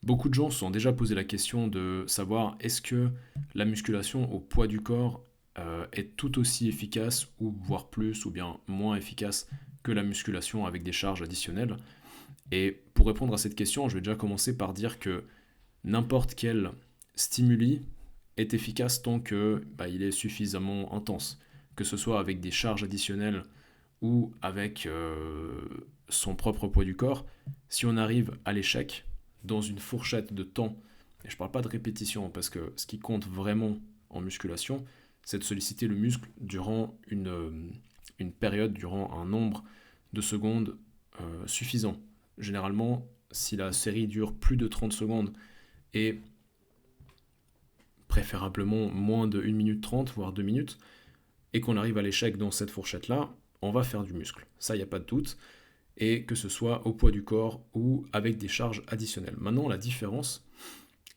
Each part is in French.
Beaucoup de gens se sont déjà posé la question de savoir est-ce que la musculation au poids du corps est tout aussi efficace ou voire plus ou bien moins efficace que la musculation avec des charges additionnelles. Et pour répondre à cette question, je vais déjà commencer par dire que n'importe quel stimuli est efficace tant que il est suffisamment intense, que ce soit avec des charges additionnelles ou avec son propre poids du corps. Si on arrive à l'échec dans une fourchette de temps, et je ne parle pas de répétition parce que ce qui compte vraiment en musculation, c'est de solliciter le muscle durant une période, durant un nombre de secondes suffisant. Généralement, si la série dure plus de 30 secondes et préférablement moins de 1 minute 30, voire 2 minutes, et qu'on arrive à l'échec dans cette fourchette-là, on va faire du muscle. Ça, il n'y a pas de doute. Et que ce soit au poids du corps ou avec des charges additionnelles. Maintenant, la différence,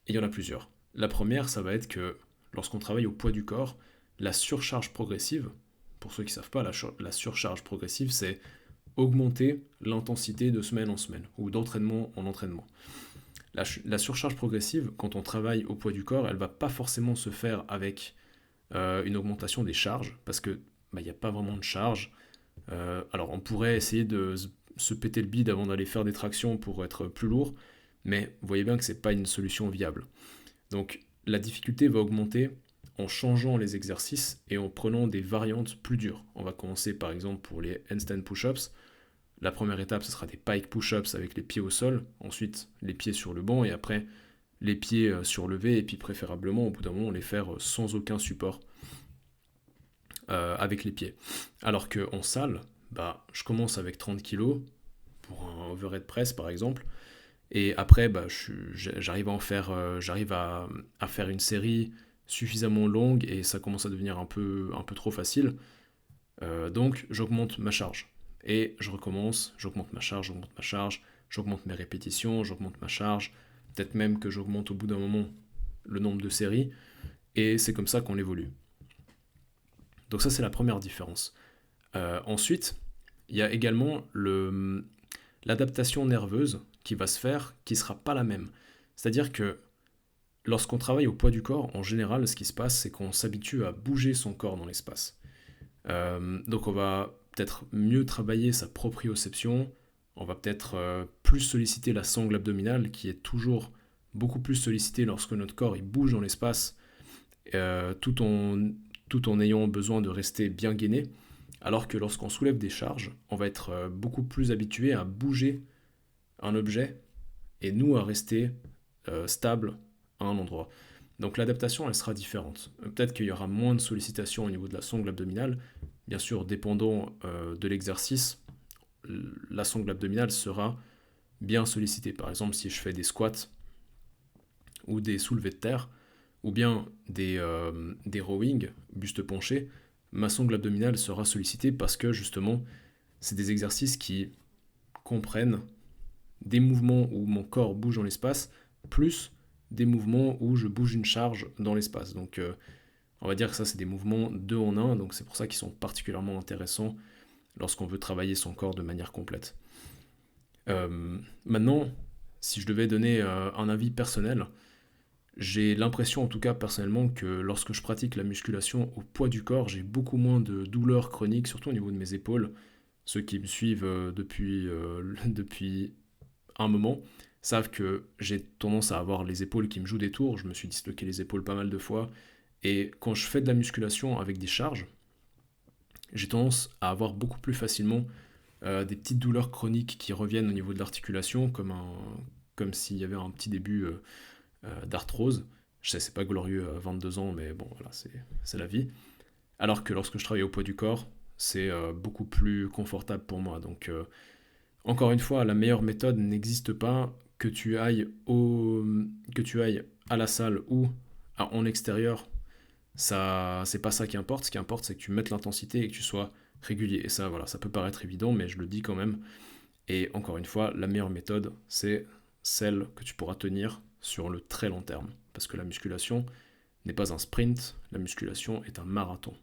et il y en a plusieurs. La première, ça va être que lorsqu'on travaille au poids du corps, la surcharge progressive, pour ceux qui ne savent pas, la surcharge progressive, c'est augmenter l'intensité de semaine en semaine, ou d'entraînement en entraînement. La surcharge progressive, quand on travaille au poids du corps, elle ne va pas forcément se faire avec une augmentation des charges, parce que il n'y a pas vraiment de charge. Alors on pourrait essayer de se péter le bide avant d'aller faire des tractions pour être plus lourd, mais vous voyez bien que ce n'est pas une solution viable. Donc la difficulté va augmenter en changeant les exercices et en prenant des variantes plus dures. On va commencer par exemple pour les handstand push-ups. La première étape, ce sera des pike push-ups avec les pieds au sol, ensuite les pieds sur le banc et après les pieds surlevés et puis préférablement au bout d'un moment les faire sans aucun support avec les pieds. Alors qu'en salle, je commence avec 30 kg pour un overhead press par exemple, et après j'arrive à faire une série suffisamment longue et ça commence à devenir un peu trop facile. Donc j'augmente ma charge et je recommence, j'augmente ma charge, j'augmente mes répétitions, j'augmente ma charge, peut-être même que j'augmente au bout d'un moment le nombre de séries et c'est comme ça qu'on évolue. Donc ça c'est la première différence. Ensuite, il y a également l'adaptation nerveuse qui va se faire, qui ne sera pas la même. C'est-à-dire que lorsqu'on travaille au poids du corps, en général, ce qui se passe, c'est qu'on s'habitue à bouger son corps dans l'espace. Donc on va peut-être mieux travailler sa proprioception, on va peut-être plus solliciter la sangle abdominale, qui est toujours beaucoup plus sollicitée lorsque notre corps il bouge dans l'espace, tout en ayant besoin de rester bien gainé. Alors que lorsqu'on soulève des charges, on va être beaucoup plus habitué à bouger un objet et nous à rester stable à un endroit. Donc l'adaptation, elle sera différente. Peut-être qu'il y aura moins de sollicitations au niveau de la sangle abdominale. Bien sûr, dépendant de l'exercice, la sangle abdominale sera bien sollicitée. Par exemple, si je fais des squats ou des soulevés de terre, ou bien des rowing, buste penché, ma sangle abdominale sera sollicitée parce que justement, c'est des exercices qui comprennent des mouvements où mon corps bouge dans l'espace, plus des mouvements où je bouge une charge dans l'espace. Donc on va dire que ça c'est des mouvements 2 en 1, donc c'est pour ça qu'ils sont particulièrement intéressants lorsqu'on veut travailler son corps de manière complète. Maintenant, si je devais donner un avis personnel, j'ai l'impression en tout cas personnellement que lorsque je pratique la musculation au poids du corps, j'ai beaucoup moins de douleurs chroniques, surtout au niveau de mes épaules. Ceux qui me suivent depuis un moment savent que j'ai tendance à avoir les épaules qui me jouent des tours. Je me suis disloqué les épaules pas mal de fois. Et quand je fais de la musculation avec des charges, j'ai tendance à avoir beaucoup plus facilement des petites douleurs chroniques qui reviennent au niveau de l'articulation, comme s'il y avait un petit début d'arthrose. Je sais, c'est pas glorieux à 22 ans, mais bon, voilà, c'est la vie. Alors que lorsque je travaille au poids du corps, c'est beaucoup plus confortable pour moi. Donc, encore une fois, la meilleure méthode n'existe pas, que tu ailles à la salle ou en extérieur. Ça, c'est pas ça qui importe. Ce qui importe, c'est que tu mettes l'intensité et que tu sois régulier. Et ça, voilà, ça peut paraître évident, mais je le dis quand même. Et encore une fois, la meilleure méthode, c'est celle que tu pourras tenir sur le très long terme. Parce que la musculation n'est pas un sprint, la musculation est un marathon.